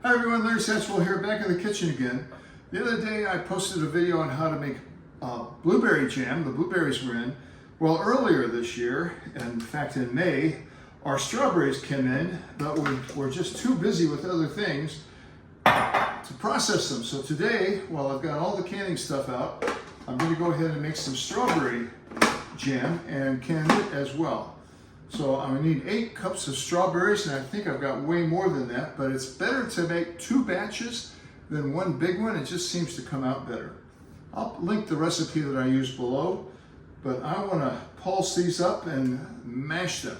Hi everyone, Larry Satchwell here, back in the kitchen again. The other day I posted a video on how to make blueberry jam. The blueberries were in. Well, earlier this year, in fact in May, our strawberries came in, but we were just too busy with other things to process them. So today, while I've got all the canning stuff out, I'm going to go ahead and make some strawberry jam and can it as well. So I'm gonna need 8 cups of strawberries, and I think I've got way more than that, but it's better to make 2 batches than one big one. It just seems to come out better. I'll link the recipe that I use below, but I wanna pulse these up and mash them.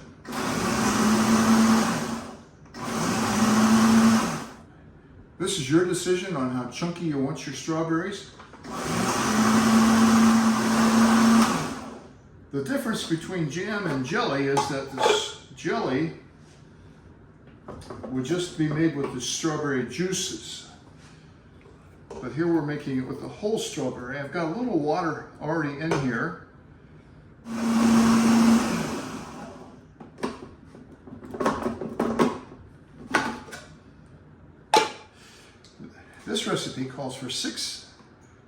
This is your decision on how chunky you want your strawberries. The difference between jam and jelly is that this jelly would just be made with the strawberry juices. But here we're making it with the whole strawberry. I've got a little water already in here. This recipe calls for 6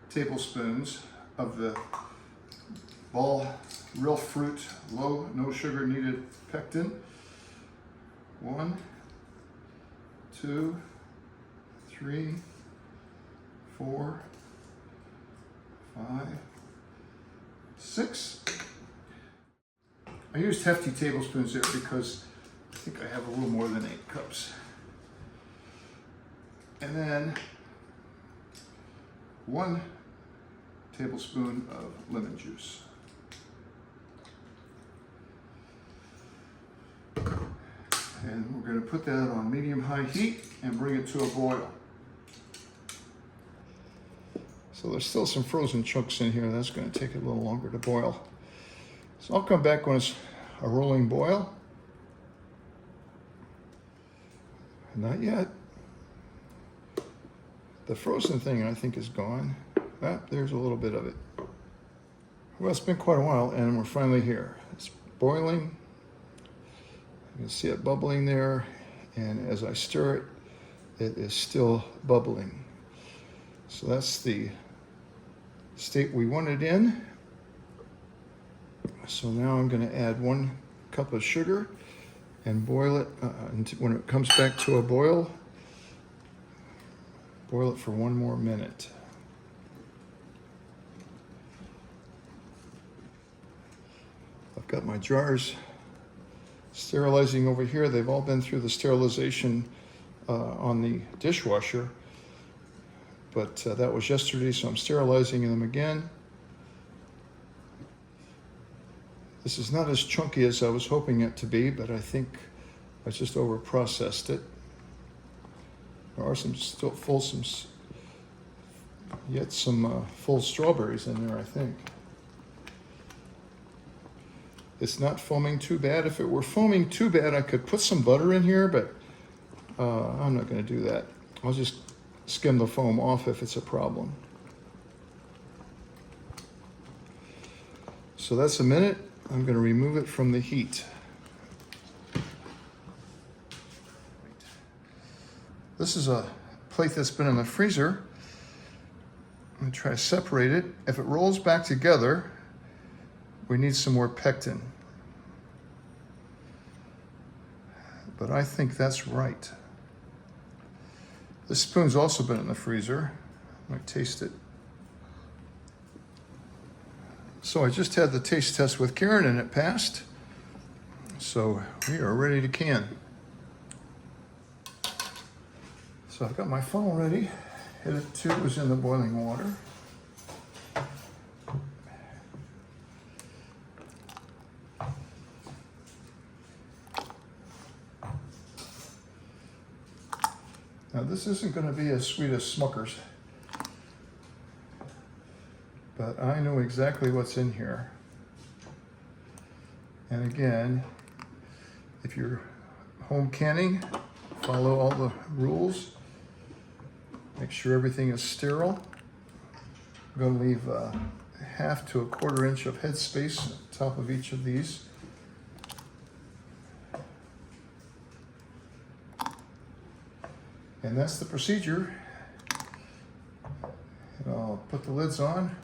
tablespoons of the Ball Real Fruit Low No Sugar Needed Pectin. 1, 2, 3, 4, 5, 6. I used hefty tablespoons there because I think I have a little more than 8 cups. And then 1 tablespoon of lemon juice. And we're going to put that on medium-high heat and bring it to a boil. So there's still some frozen chunks in here. That's going to take a little longer to boil. So I'll come back when it's a rolling boil. Not yet. The frozen thing I think is gone. Ah, there's a little bit of it. Well, it's been quite a while and we're finally here. It's boiling. You can see it bubbling there, and as I stir it, it is still bubbling. So that's the state we want it in. So now I'm going to add 1 cup of sugar and boil it when it comes back to a boil. Boil it for 1 more minute. I've got my jars sterilizing over here. They've all been through the sterilization on the dishwasher, but that was yesterday, so I'm sterilizing them again. This is not as chunky as I was hoping it to be, but I think I just over processed it. There are some full strawberries in there, I think. It's not foaming too bad. If it were foaming too bad, I could put some butter in here, but I'm not going to do that. I'll just skim the foam off if it's a problem. So that's a minute. I'm going to remove it from the heat. This is a plate that's been in the freezer. I'm going to try to separate it. If it rolls back together, we need some more pectin. But I think that's right. This spoon's also been in the freezer. I might taste it. So I just had the taste test with Karen and it passed. So we are ready to can. So I've got my funnel ready. It too was in the boiling water. Now this isn't going to be as sweet as Smucker's, but I know exactly what's in here. And again, if you're home canning, follow all the rules. Make sure everything is sterile. I'm going to leave 1/2 to 1/4 inch of head space on top of each of these. And that's the procedure. And I'll put the lids on.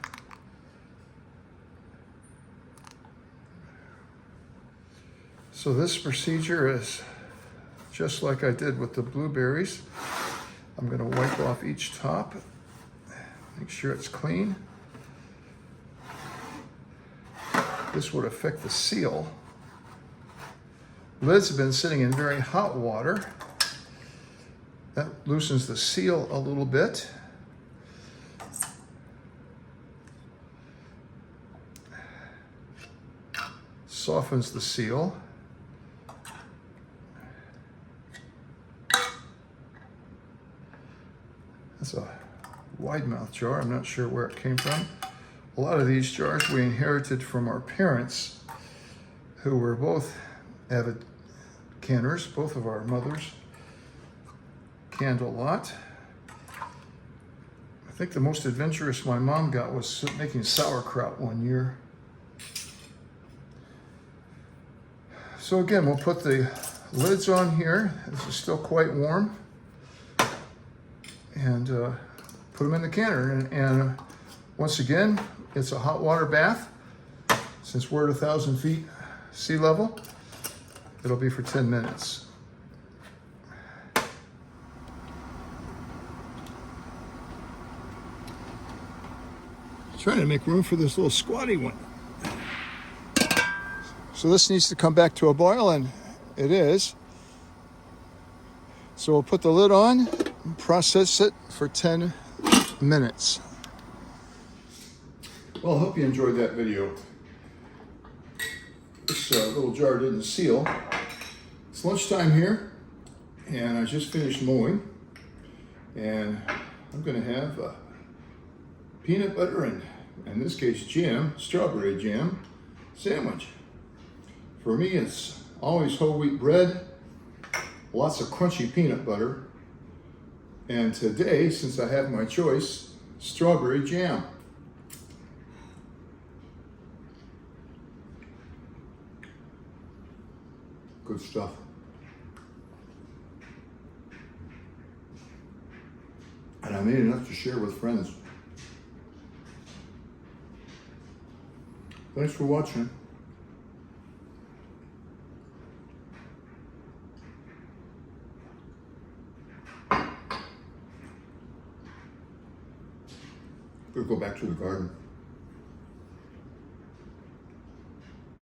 So this procedure is just like I did with the blueberries. I'm going to wipe off each top, make sure it's clean. This would affect the seal. Lids have been sitting in very hot water. That loosens the seal a little bit. Softens the seal. That's a wide mouth jar. I'm not sure where it came from. A lot of these jars we inherited from our parents, who were both avid canners. Both of our mothers canned a lot. I think the most adventurous my mom got was making sauerkraut one year. So again, we'll put the lids on here. This is still quite warm. And put them in the canner. And once again, it's a hot water bath. Since we're at 1,000 feet sea level, it'll be for 10 minutes. Trying to make room for this little squatty one. So this needs to come back to a boil, and it is. So we'll put the lid on and process it for 10 minutes. Well, I hope you enjoyed that video. This little jar didn't seal. It's lunchtime here, and I just finished mowing, and I'm going to have peanut butter and, in this case, jam, strawberry jam sandwich. For me, it's always whole wheat bread, lots of crunchy peanut butter, and today, since I have my choice, strawberry jam. Good stuff. And I made enough to share with friends. Thanks for watching. We'll go back to the garden.